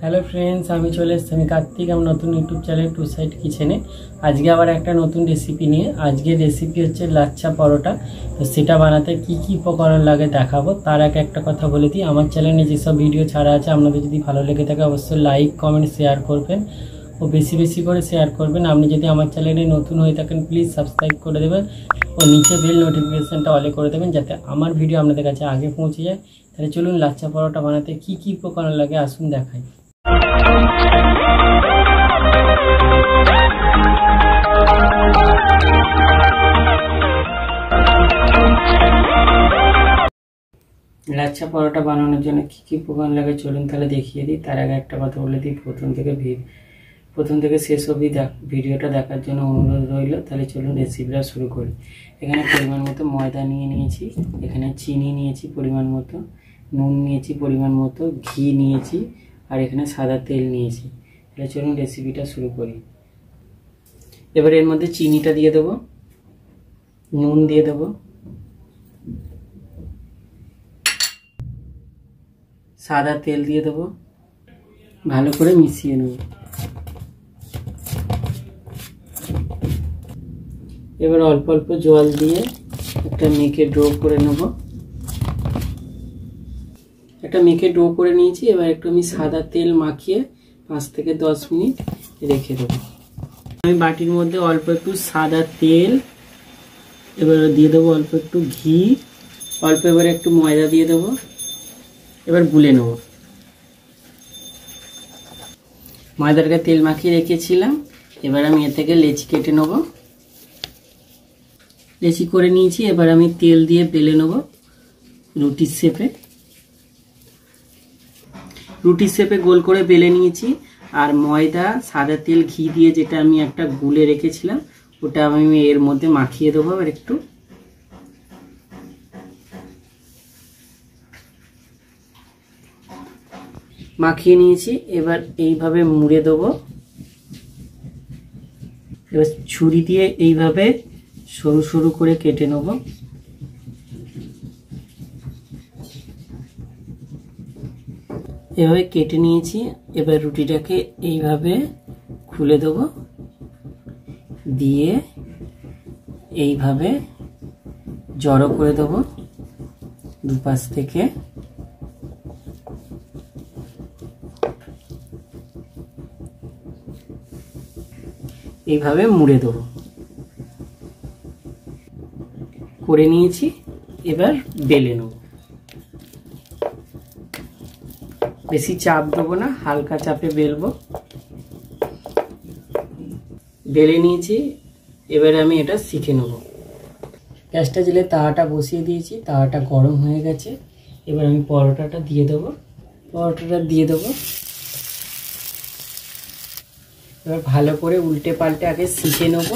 Hello friends आमी चले एसेছি कार्तिक आम नतून यूट्यूब चैनल टू साइड किचेने आज के आबार एक नतून रेसिपि निये आज के रेसिपि होच्छे लाच्छा परोटा। तो सेटा बानाते की उपकरण लागे देखाबो तार आगे एक कथा बोले दी आमार चैनेले जे सब भिडियो छाड़ा आछे आपनादेर जोदि भालो लेगे थाके अवश्यई लाइक कमेंट शेयर करबेन और बेशी बेशी करे शेयर करबेन। आपनि जोदि आमार चैनेले नतून हये थाकेन प्लिज सबस्क्राइब करे देबेन और नीचे बेल नोटिफिकेशनटा अले करे देबेन जाते आमार भिडियो आपनादेर काछे आगे पौঁছে যায়। ताहले चलुन लाच्छा परोटा बानाते की उपकरण लागे आसुन देखाई। लाच्छा परोटा बानाনোর জন্য কি উপকরণ লাগে চলুন তাহলে দেখিয়ে দিই। তার আগে একটা কথা বলে দিই, প্রথম থেকে শেষ অবধি ভিডিওটা দেখার জন্য অনুরোধ রইল। তাহলে চলুন রেসিপিটা শুরু করি। এখানে পরিমাণ মতো ময়দা নিয়ে নিয়েছি, এখানে চিনি নিয়েছি পরিমাণ মতো, নুন নিয়েছি পরিমাণ মতো, ঘি নিয়েছি আর এখানে সাদা তেল নিয়েছি। তাহলে চলুন রেসিপিটা শুরু করি। এবার এর মধ্যে চিনিটা দিয়ে দেবো, নুন দিয়ে দেবো, সাদা তেল দিয়ে দেবো, ভালো করে মিশিয়ে নেব। এবার অল্প অল্প জল দিয়ে একটা মেখে ডো করে নেব। একটা মেখে ডো করে নিয়েছি। এবার একটু আমি সাদা তেল মাখিয়ে 5 থেকে 10 মিনিট রেখে দেবো। আমি বাটির মধ্যে অল্প একটু সাদা তেল, এবার দিয়ে দেবো অল্প একটু ঘি, অল্প এবার একটু ময়দা দিয়ে দেবো। এবার গুলে নেব। ময়দাটাকে তেল মাখিয়ে রেখেছিলাম। এবার আমি এর থেকে লেচি কেটে নেব। লেচি করে নিয়েছি। এবার আমি তেল দিয়ে বেলে নেব রুটির শেপে। রুটির শেপে গোল করে বেলে নিয়েছি। আর ময়দা সাদা তেল ঘি দিয়ে যেটা আমি একটা গুলে রেখেছিলাম ওটা আমি এর মধ্যে মাখিয়ে দেবো। আর একটু মাখিয়ে নিয়েছি। এবার এইভাবে মুড়ে দেবো। এবার ছুরি দিয়ে এইভাবে সরু সরু করে কেটে নেব। এভাবে কেটে নিয়েছি। এবার রুটিটাকে এইভাবে খুলে দেব, দিয়ে এইভাবে জড়ো করে দেব দুপাশ থেকে। এইভাবে মুড়ে দেব। করে নিয়েছি। এবার বেলে নেব। বেশি চাপ দেবো না, হালকা চাপে বেলবো। বেলে নিয়েছি। এবার আমি এটা শিখে নেব। গ্যাসটা জ্বেলে তাওয়াটা বসিয়ে দিয়েছি, তাওয়াটা গরম হয়ে গেছে। এবার আমি পরোটাটা দিয়ে দেবো। পরোটাটা দিয়ে দেবো। এবার ভালো করে উল্টে পাল্টে আগে শিখে নেব।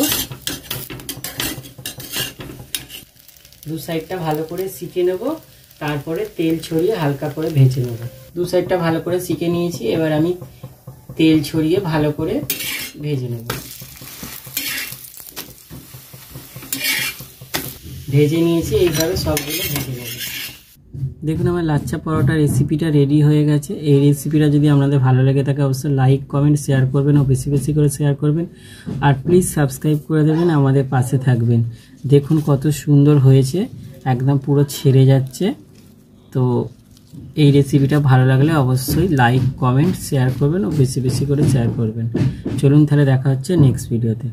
দু সাইডটা ভালো করে শিখে নেব, তারপরে তেল ছড়িয়ে হালকা করে ভেজে নেব। দু সাইডটা ভালো করে শিখে নিয়েছি। এবার আমি তেল ছড়িয়ে ভালো করে ভেজে নেব। ভেজে নিয়েছি। এইভাবে সবগুলো ভেজে নেব। দেখুন আমার লাচ্ছা পরোটা রেসিপিটা রেডি হয়ে গেছে। এই রেসিপিটা যদি আপনাদের ভালো লেগে থাকে অবশ্যই লাইক কমেন্ট শেয়ার করবেন ও বেশি বেশি করে শেয়ার করবেন। আর প্লিজ সাবস্ক্রাইব করে দেবেন, আমাদের পাশে থাকবেন। দেখুন কত সুন্দর হয়েছে, একদম পুরো ছেড়ে যাচ্ছে। তো এই রেসিপিটা ভালো লাগলে অবশ্যই লাইক কমেন্ট শেয়ার করবেন ও বেশি বেশি করে শেয়ার করবেন। চলুন তাহলে দেখা হচ্ছে নেক্সট ভিডিওতে।